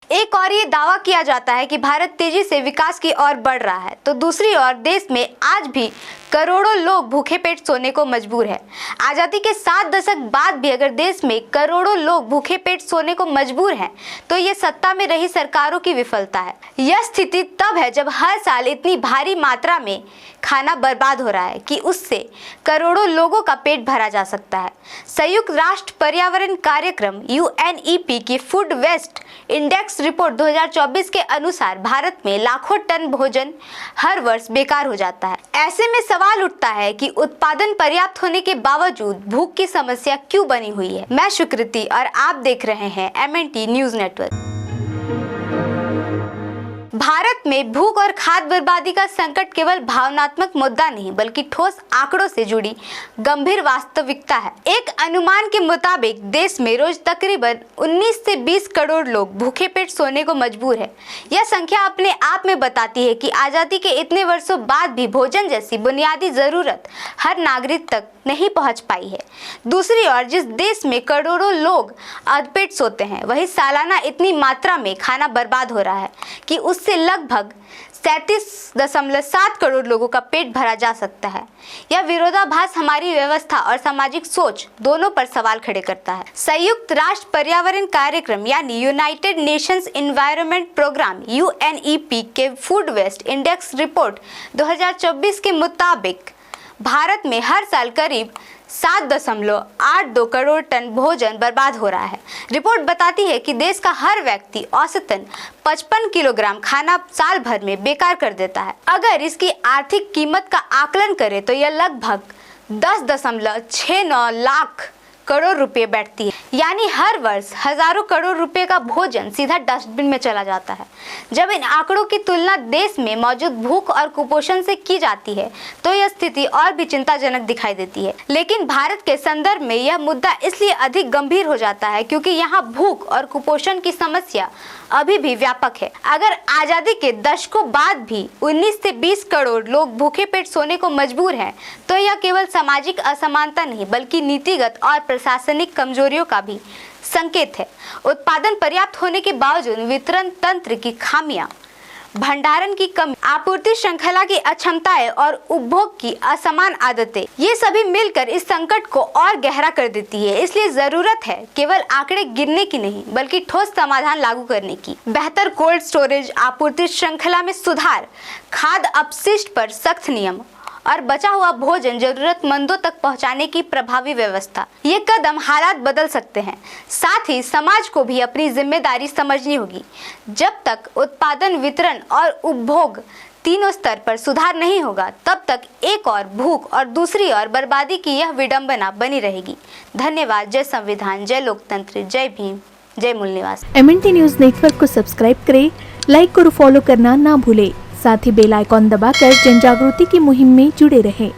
एक और ये दावा किया जाता है कि भारत तेजी से विकास की ओर बढ़ रहा है, तो दूसरी ओर देश में आज भी करोड़ों लोग भूखे पेट सोने को मजबूर है। आजादी के 7 दशक बाद भी अगर देश में करोड़ों लोग भूखे पेट सोने को मजबूर हैं, तो ये सत्ता में रही सरकारों की विफलता है। यह स्थिति तब है जब हर साल इतनी भारी मात्रा में खाना बर्बाद हो रहा है कि उससे करोड़ों लोगों का पेट भरा जा सकता है। संयुक्त राष्ट्र पर्यावरण कार्यक्रम UNEP की फूड वेस्ट इंडेक्स रिपोर्ट 2024 के अनुसार भारत में लाखों टन भोजन हर वर्ष बेकार हो जाता है। ऐसे में सवाल उठता है कि उत्पादन पर्याप्त होने के बावजूद भूख की समस्या क्यों बनी हुई है। मैं सुकृति और आप देख रहे हैं MNT न्यूज नेटवर्क। भारत में भूख और खाद्य बर्बादी का संकट केवल भावनात्मक मुद्दा नहीं बल्कि ठोस आंकड़ों से जुड़ी गंभीर वास्तविकता है। एक अनुमान के मुताबिक देश में रोज तकरीबन 19 से 20 करोड़ लोग भूखे पेट सोने को मजबूर है। यह संख्या अपने आप में बताती है कि आजादी के इतने वर्षों बाद भी भोजन जैसी बुनियादी जरूरत हर नागरिक तक नहीं पहुंच पाई है। दूसरी ओर जिस देश में करोड़ों लोग अधपेट सोते हैं, वही सालाना इतनी मात्रा में खाना बर्बाद हो रहा है कि उससे लगभग 37.7 करोड़ लोगों का पेट भरा जा सकता है। यह विरोधाभास हमारी व्यवस्था और सामाजिक सोच दोनों पर सवाल खड़े करता है। संयुक्त राष्ट्र पर्यावरण कार्यक्रम यानी United Nations Environment Programme UNEP के फूड वेस्ट इंडेक्स रिपोर्ट 2024 के मुताबिक भारत में हर साल करीब 7.82 करोड़ टन भोजन बर्बाद हो रहा है। रिपोर्ट बताती है कि देश का हर व्यक्ति औसतन 55 किलोग्राम खाना साल भर में बेकार कर देता है। अगर इसकी आर्थिक कीमत का आकलन करें तो यह लगभग 10.69 लाख करोड़ रुपए बैठती है, यानी हर वर्ष हजारों करोड़ रुपए का भोजन सीधा डस्टबिन में चला जाता है। जब इन आंकड़ों की तुलना देश में मौजूद भूख और कुपोषण से की जाती है तो यह स्थिति और भी चिंताजनक दिखाई देती है। लेकिन भारत के संदर्भ में यह मुद्दा इसलिए अधिक गंभीर हो जाता है क्योंकि यहाँ भूख और कुपोषण की समस्या अभी भी व्यापक है। अगर आजादी के दशकों बाद भी 19 से 20 करोड़ लोग भूखे पेट सोने को मजबूर हैं, तो यह केवल सामाजिक असमानता नहीं बल्कि नीतिगत और प्रशासनिक कमजोरियों का भी संकेत है। उत्पादन पर्याप्त होने के बावजूद वितरण तंत्र की खामियां, भंडारण की कमी, आपूर्ति श्रृंखला की अक्षमताएं और उपभोग की असमान आदतें, ये सभी मिलकर इस संकट को और गहरा कर देती है। इसलिए जरूरत है केवल आंकड़े गिनने की नहीं बल्कि ठोस समाधान लागू करने की। बेहतर कोल्ड स्टोरेज, आपूर्ति श्रृंखला में सुधार, खाद्य अपशिष्ट पर सख्त नियम और बचा हुआ भोजन जरूरतमंदों तक पहुंचाने की प्रभावी व्यवस्था। ये कदम हालात बदल सकते हैं। साथ ही समाज को भी अपनी जिम्मेदारी समझनी होगी। जब तक उत्पादन, वितरण और उपभोग तीनों स्तर पर सुधार नहीं होगा, तब तक एक और भूख और दूसरी ओर बर्बादी की यह विडंबना बनी रहेगी। धन्यवाद। जय संविधान, जय लोकतंत्र, जय भीम, जय मूल निवास। MNT न्यूज नेटवर्क को सब्सक्राइब करें, लाइक और फॉलो करना ना भूलें। साथ ही बेल आइकॉन दबाकर जन जागृति की मुहिम में जुड़े रहें।